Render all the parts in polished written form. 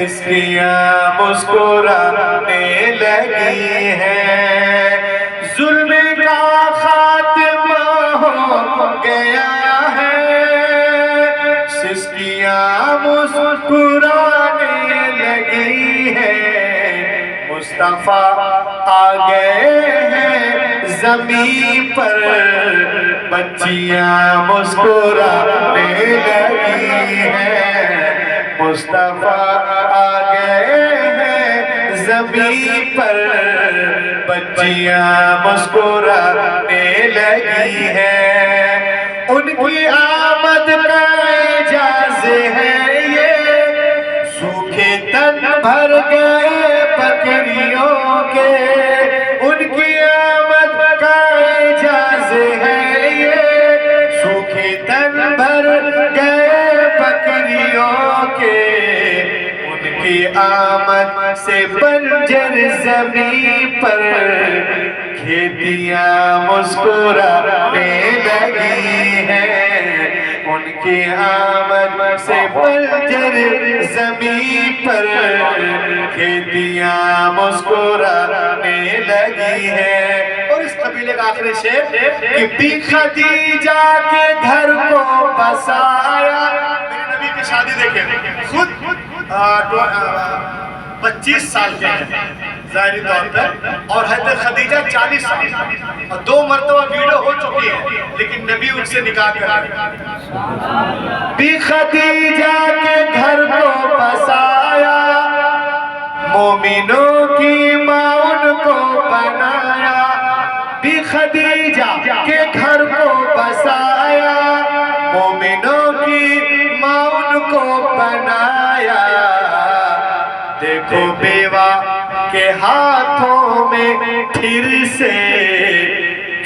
سسکیاں مسکرانے لگی ہیں، ظلم کا خاتمہ ہو گیا ہے، سسکیاں مسکرانے لگی ہیں، مصطفیٰ آ گئے ہیں زمین پر، بچیاں مسکرانے لگی ہیں، مصطفیٰ آ گئے ہیں زمین پر، بچیاں مسکرانے لگی ہیں، ان کی آمد کا اعجاز ہے یہ، سوکھے تن بھر گئے بکریوں کے، ان کی آمد کا اعجاز ہے یہ، سوکھے تن بھر گئے بکریوں کے، ان کی آمد سے بنجر زمین پر کھیتیاں مسکرانے لگی ہیں، ان کی آمد سے بنجر زمین پر کھیتیاں مسکرانے لگی ہیں۔ اور اس قبیلے کا آخری شعر کہ بی خدیجہ کے گھر کو بسایا، میرے نبی کی شادی دیکھیں خود 25 سال کے ہیں ظاہری طور پر، اور حضرت خدیجہ 40 سال، اور 2 مرتبہ ویڈیو ہو چکی ہے لیکن نبی ان سے نکاح کر رہے ہیں۔ بی خدیجہ کے گھر کو بسایا، مومنوں کی ماں ان کو بنایا، بی خدیجہ کے گھر کو بسایا، مومنوں کی ماں ان کو بنایا، دیکھو بیوہ کے ہاتھوں میں پھر سے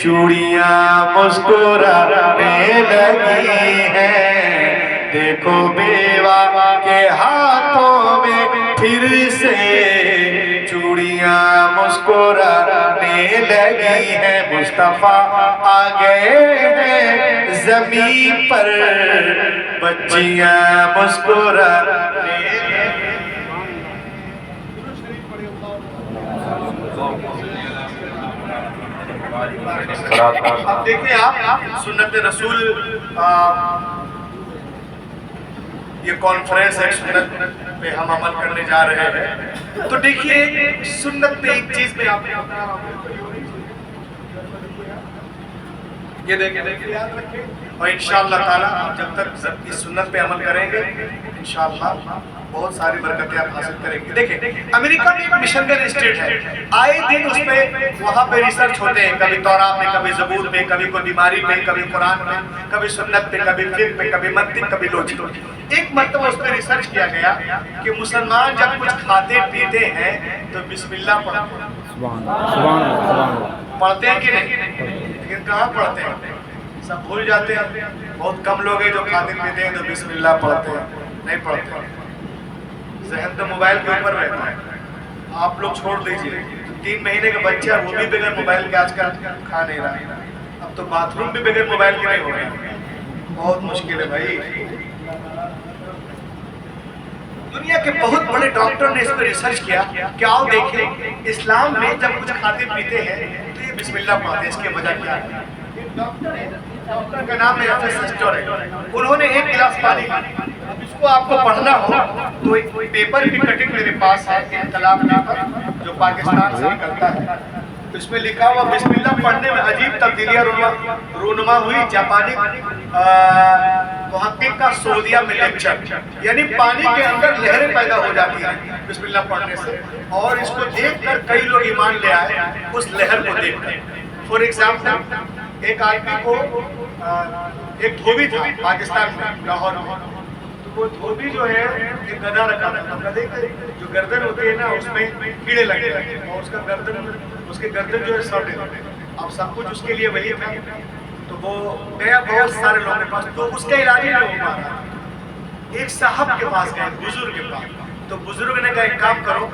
چوڑیاں مسکرانے لگی ہیں، دیکھو بیوہ کے ہاتھوں میں پھر سے چوڑیاں مسکرانے لگی ہیں، مصطفیٰ آ گئے ہیں زمین پر، بچیاں مسکرانے لگی ہیں۔ اب دیکھیں آپ سنت رسول، یہ کانفرنس ہے سنت پہ ہم عمل کرنے جا رہے ہیں، تو دیکھیے سنت پہ ایک چیز پہ آپ یہ دیکھیں یاد رکھیں، اور انشاءاللہ تعالیٰ جب تک اس سنت پہ عمل کریں گے انشاءاللہ بہت ساری برکتیں آپ حاصل کریں گے۔ دیکھیں امریکہ میں ایک مشنگن اسٹیٹ ہے، آئے دن اس پہ وہاں پہ ریسرچ ہوتے ہیں، کبھی تورات میں، کبھی زبور میں، کبھی کوئی بیماری میں، کبھی قرآن میں، کبھی سنت پہ، کبھی فقہ پہ، کبھی منطق، کبھی لاجک۔ ایک مرتبہ اس پہ ریسرچ کیا گیا کہ مسلمان جب کچھ کھاتے پیتے ہیں تو بسم اللہ پڑھتے ہیں، پڑھتے ہیں کہ نہیں؟ لیکن کہاں پڑھتے ہیں؟ سب بھول جاتے ہیں، بہت کم لوگ ہیں جو کھاتے پیتے ہیں تو بسم اللہ پڑھتے ہیں، نہیں پڑھتے ہیں، ذہن تو موبائل کے اوپر رہتا ہے۔ آپ لوگ چھوڑ دیجئے، 3 مہینے کا بچہ وہ بھی بغیر موبائل کے آج کل کھا نہیں رہا، اب تو باتھ روم بھی بغیر موبائل کے نہیں ہو رہا ہے، بہت مشکل ہے بھائی۔ دنیا کے بہت بڑے ڈاکٹر نے اس پر ریسرچ کیا کہ آؤ دیکھیں اسلام میں جب کچھ کھاتے پیتے ہیں تو یہ بسم اللہ پڑھتے ہیں، اس کی وجہ کیا ہے؟ ڈاکٹر کا نام ہے سسٹر ہے، انہوں نے 1 گلاس پانی، اب اس کو آپ کو پڑھنا ہو تو ایک پیپر کی کٹنگ میرے پاس ہے، انقلاب پیپر جو پاکستان سے نکلتا ہے، اس میں لکھا ہوا بسم اللہ پڑھنے میں عجیب تبدیلیاں رونما ہوئی، جاپانی محقق کا سعودیہ میں لیکچر، یعنی پانی کے اندر لہریں پیدا ہو جاتی ہیں بسم اللہ پڑھنے سے، اور اس کو دیکھ کر کئی لوگ ایمان لے آئے اس لہر کو دیکھ کر۔ فور ایگزامپل ایک آدمی کو ایک دھوبی تھا پاکستان میں لاہور میں، وہ دھوبی جو ہے ایک گدھا رکھا تھا، گدھے کی جو گردن ہوتی ہے نا اس میں کیڑے لگے اور اس کے گردن جو ہے سڑ گئے، اب سب کچھ اس کے لیے وہی تھا، تو وہ گیا بہت سارے لوگوں کے پاس، تو اس کا علاج نہیں ہو پا رہا، ایک صاحب کے پاس گئے، بزرگ کے پاس، تو بزرگ نے کہا ایک کام کرو،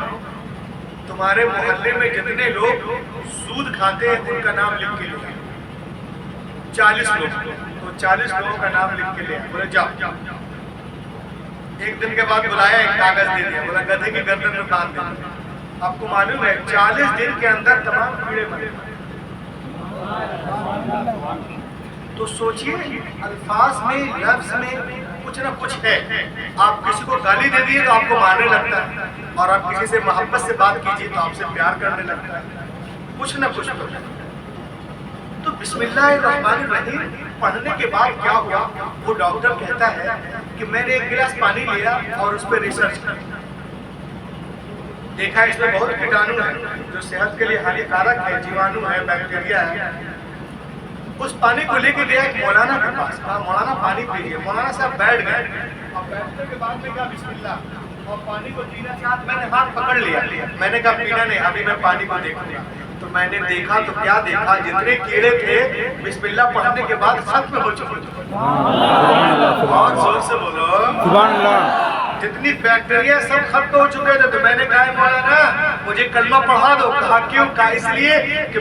تمہارے محلے میں جتنے لوگ سود کھاتے ہیں ان کا نام لکھ کے لے آئے، 40 لوگ، تو 40 لوگوں کا نام لکھ کے لے آئے، بولے جاؤ ایک دن کے بعد بلایا، ایک کاغذ دے دیا، بولا گدھے کی گردن میں باندھ دیا۔ آپ کو معلوم ہے 40 دن کے اندر تمام کیڑے مرے۔ تو سوچئے الفاظ میں، لفظ میں کچھ نہ کچھ ہے۔ آپ کسی کو گالی دے دیئے تو آپ کو مارنے لگتا ہے، اور آپ کسی سے محبت سے بات کیجئے تو آپ سے پیار کرنے لگتا ہے، کچھ نہ کچھ تو ہے۔ تو بسم اللہ الرحمن الرحیم پڑھنے کے بعد کیا ہوا؟ وہ ڈاکٹر کہتا ہے کہ میں نے ایک گلاس پانی لیا اور اس پہ ریسرچ کیا، دیکھا اس میں بہت کیٹانو ہے جو صحت کے لیے ہانیکارک ہے، جیوانو ہے، بیکٹیریا ہے۔ اس پانی کو لے کے گیا ایک مولانا کے پاس، کہا مولانا پانی پیجئے۔ مولانا صاحب بیٹھ گئے، اور بیٹھنے کے بعد میں کہا بسم اللہ، اور پانی کو پینا چاہتا، میں نے ہاتھ پکڑ لیا، میں نے کہا پینا نہیں، ابھی میں پانی کو دیکھوں گا۔ تو میں نے دیکھا تو کیا دیکھا، جتنے کیڑے تھے بسم اللہ پڑھنے کے بعد ختم ہو چکے تھے۔ بہت زور سے بولو سبحان اللہ۔ جتنی بیکٹیریا سب ختم ہو چکے تھے۔ تو میں نے کہا مولانا مجھے کلمہ پڑھا دو۔ کہا کیوں؟ کہا اس لیے کہ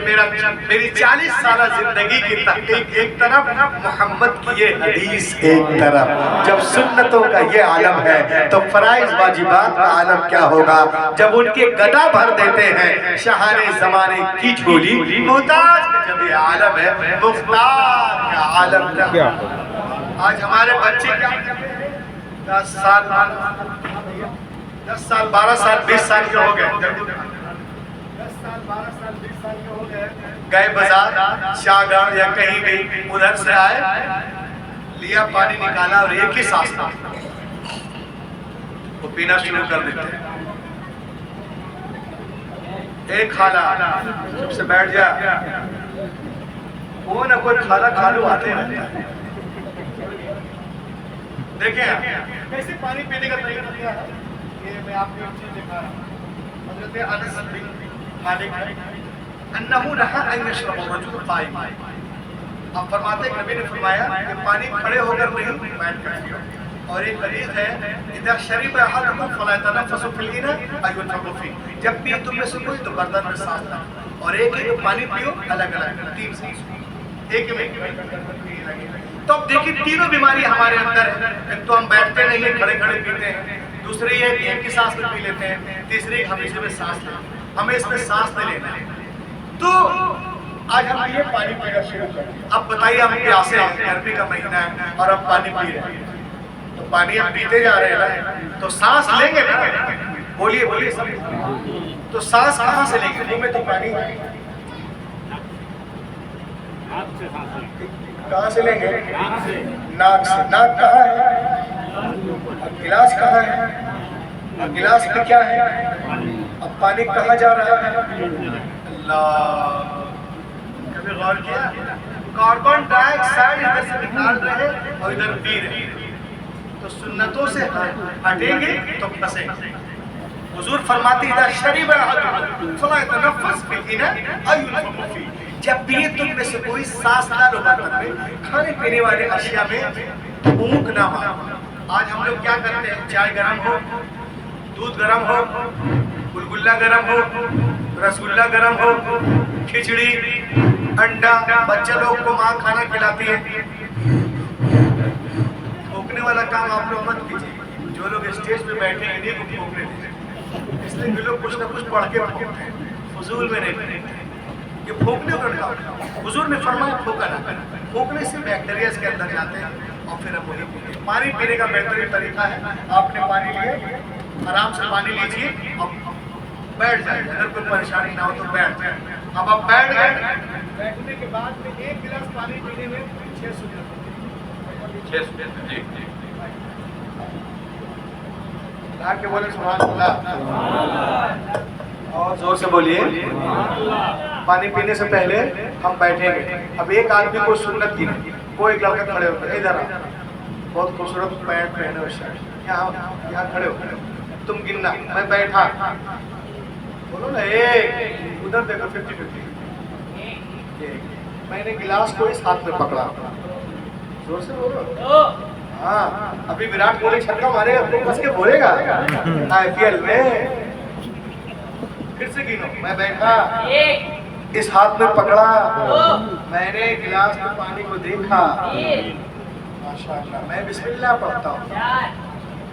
میری 40 سالہ زندگی کی تحقیق ایک طرف، محمد کی یہ حدیث ایک طرف۔ جب سنتوں کا یہ عالم ہے تو فرائض واجبات کا عالم کیا ہوگا؟ جب ان کے گدا بھر دیتے ہیں شہان زمانے کی جھولی، محتاج کا جب یہ عالم ہے، مختار کا عالم کیا ہوگا؟ آج ہمارے بچے کیا کرتے ہیں؟ 10 سال 12 سال 20 سال کے ہو گئے، 10 سال 12 سال 20 سال کے ہو گئے، گئے بازار شاہگڑھ یا کہیں بھی، ادھر سے آئے، لیا پانی نکالا اور ایک ہی سانس تھا، وہ پینا شروع کر دیتے ہیں۔ ایک خالہ جب سے بیٹھ جا، وہ نہ کوئی خالہ خالو آتے رہتا ہے۔ دیکھیں کیسے پانی پینے کا طریقہ کیا ہے، یہ میں آپ کو ایک چیز دکھا رہا ہوں۔ حضرت انس بن مالک انہو نہا ان یشرب الرجل قائما، اب فرماتے ہیں نبی نے فرمایا کہ پانی کھڑے ہو کر نہیں، بیٹھ کر پیو۔ اور ایک حدیث ہے اذا شرب احدکم فلا يتنفس في الاناء اي يترك فيه، جب پیے تم میں سے کوئی تو برتن میں سانس لے، اور ایک ایک پانی پیو الگ الگ، 3 سانس ایک میں تو اب دیکھیں تینوں بیماری ہمارے اندر ہے۔ ایک تو ہم بیٹھتے نہیں ہیں، کھڑے کھڑے پیتے ہیں، دوسری یہ کہ ایک کی سانس میں پی لیتے ہیں، تیسری ہم اس میں سانس لیں، ہمیں اس میں سانس نہیں لینا ہے۔ تو آج ہم یہ پانی پینا شروع کریں۔ اب بتائیے ہم پیاسے ہیں، گرمی کا مہینہ ہے اور اب پانی پی رہے ہیں، تو پانی ہم پیتے جا رہے ہیں تو سانس لیں گے نا؟ بولیے بولیے سب، تو سانس کہاں سے لیں گے؟ منہ میں تو پانی ہے، کہاں سے لیں گے؟ ناک سے۔ ناک کہاں ہے؟ اور گلاس کہاں ہے؟ اور گلاس میں کیا ہے؟ اب پانی کہاں جا رہا ہے؟ اللہ، کبھی غور کیا؟ کاربن ڈائی آکسائڈ ادھر سے نکال رہے اور ادھر پی رہے، تو سنتوں سے ہٹیں گے تو پھنسیں گے۔ حضور فرماتے ہیں اذا شرب احدکم فلا يتنفس في الاناء اي ينفخ فيه، جب پیے تم میں سے کوئی سانس نہ لو برتن میں، کھانے پینے والے اشیاء میں پھونک نہ مارو۔ آج ہم لوگ کیا کرتے ہیں؟ چائے گرم ہو، دودھ گرم ہو، گلگلہ گرم ہو، رسگلہ گرم ہو، کھچڑی، انڈا، بچے لوگ کو ماں کھانا کھلاتی ہے، پھونکنے والا کام آپ لوگ مت کیجیے۔ جو لوگ اسٹیج پہ بیٹھے ہیں انہیں کو پھونکنے دیجیے، اس لیے کہ لوگ کچھ نہ کچھ پڑھ کے پھونکتے ہیں، فضول میں نہیں پھونکتے، یہ پھونکنے کا کام۔ حضور نے فرمایا پھونکا نہ کریں، پھونکنے سے بیکٹیریاز کے اندر جاتے ہیں اور پھر ہم وہی پیتے ہیں۔ پانی پینے کا بہترین طریقہ ہے، آپ نے پانی لیا، آرام سے پانی لیجیے اور بیٹھ جائیں، اگر کوئی پریشانی نہ ہو تو بیٹھ جائیں۔ اب آپ بیٹھ گئے، بیٹھنے کے بعد میں ایک گلاس پانی پینے میں 6 سنت، 6 سنت، جی لا کے بولے سبحان اللہ، اور زور سے بولیے۔ پانی پینے سے پہلے ہم بیٹھیں گے۔ اب ایک آدمی کو سنت کی نہیں، کوئی ایک لڑکا کھڑے ہوتے ادھر آ، بہت خوبصورت پینٹ پہنے ہوئے شرٹ، یہاں کھڑے ہو، تم گننا، میں بیٹھا، بولو نا ایک، ادھر دیکھو 50-50، میں نے گلاس کو اس ہاتھ میں پکڑا، زور سے بولو، ہاں ابھی وراٹ کوہلی چھکا مارے گا، بس کے بولے گا IPL میں، پھر سے گنو، میں بیٹھا، اس ہاتھ میں پکڑا، میں نے گلاس میں پانی کو دیکھا، ماشاءاللہ میں بسم اللہ پڑھتا ہوں،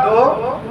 2,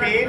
3,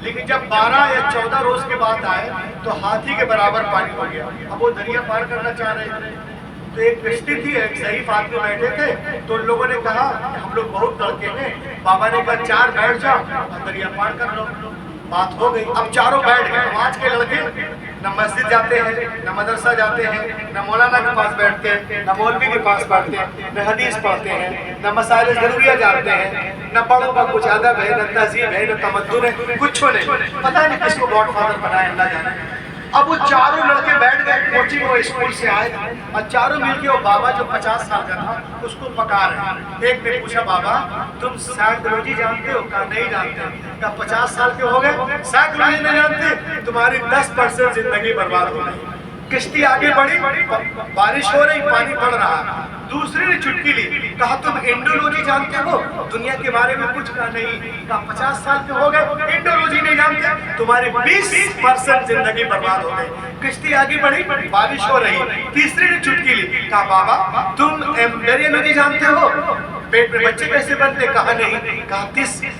لیکن جب 12 یا 14 روز کے بعد آئے تو ہاتھی کے برابر پانی ہو گیا. اب وہ دریا پار کرنا چاہ رہے تھے. تو ایک کشتی تھی, ایک ضعیف آدمی بیٹھے تھے, تو ان لوگوں نے کہا ہم لوگ بہت لڑکے ہیں. بابا نے کہا 4 بیٹھ جاؤ اور دریا پار کر لو. بات ہو گئی. اب چاروں بیٹھ گئے. آج کے لڑکے نہ مسجد جاتے ہیں, نہ مدرسہ جاتے ہیں, نہ مولانا کے پاس بیٹھتے ہیں, نہ مولوی کے پاس پڑھتے ہیں, نہ حدیث پڑھتے ہیں, نہ مسائل ضروریہ جانتے ہیں, نہ بڑوں کا کچھ ادب ہے, نہ تہذیب ہے, نہ تمدن ہے, کچھ نہیں. پتہ نہیں کس کو گاڈ فادر بنایا, اللہ جانے. اب وہ چاروں لڑکے بیٹھ گئے, کوچنگ اور اسکول سے آئے, اور چاروں مل کے وہ بابا جو 50 سال کا تھا اس کو پکا رہے. ایک نے پوچھا بابا تم سائیکالوجی جانتے ہو؟ کہا نہیں جانتے. کہا 50 سال کے ہو گئے سائیکالوجی نہیں جانتے؟ تمہاری 10% زندگی برباد ہو گئی. کشتی آگے بڑھی, بارش ہو رہی, پانی پڑ رہا. دوسرے نے چٹکی لی, کہا تم انڈولوجی جانتے ہو؟ دنیا کے بارے میں کچھ کہا نہیں. کہا 50 سال کے ہو گئے انڈولوجی نہیں جانتے؟ تمہاری 20% زندگی برباد ہو گئی. کشتی آگے بڑھی, بارش ہو رہی. تیسرے نے چٹکی لی, کہا بابا تم ایمبریولوجی جانتے ہو؟ پیٹ میں بچے کیسے بنتے؟ کہا نہیں. کہا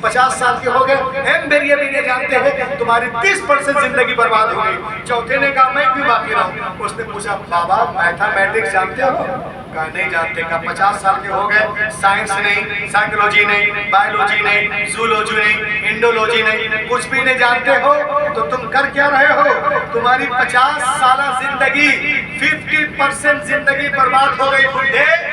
50 سال کے ہو گئے ایمبریولوجی نہیں جانتے ہو, تمہاری 30% زندگی برباد ہو گئی. چوتھے نے کہا میں کیوں باقی رہوں. اس نے پوچھا بابا میتھمیٹکس جانتے ہو؟ کہا نہیں جانتے. کہا 50 سال کے ہو گئے سائنس نہیں, سائیکالوجی نہیں, بایولوجی نہیں, زولوجی نہیں, انڈولوجی نہیں, کچھ بھی نہیں جانتے ہو تو تم کر کیا رہے ہو؟ تمہاری 50 سالہ زندگی 50% زندگی برباد ہو گئی.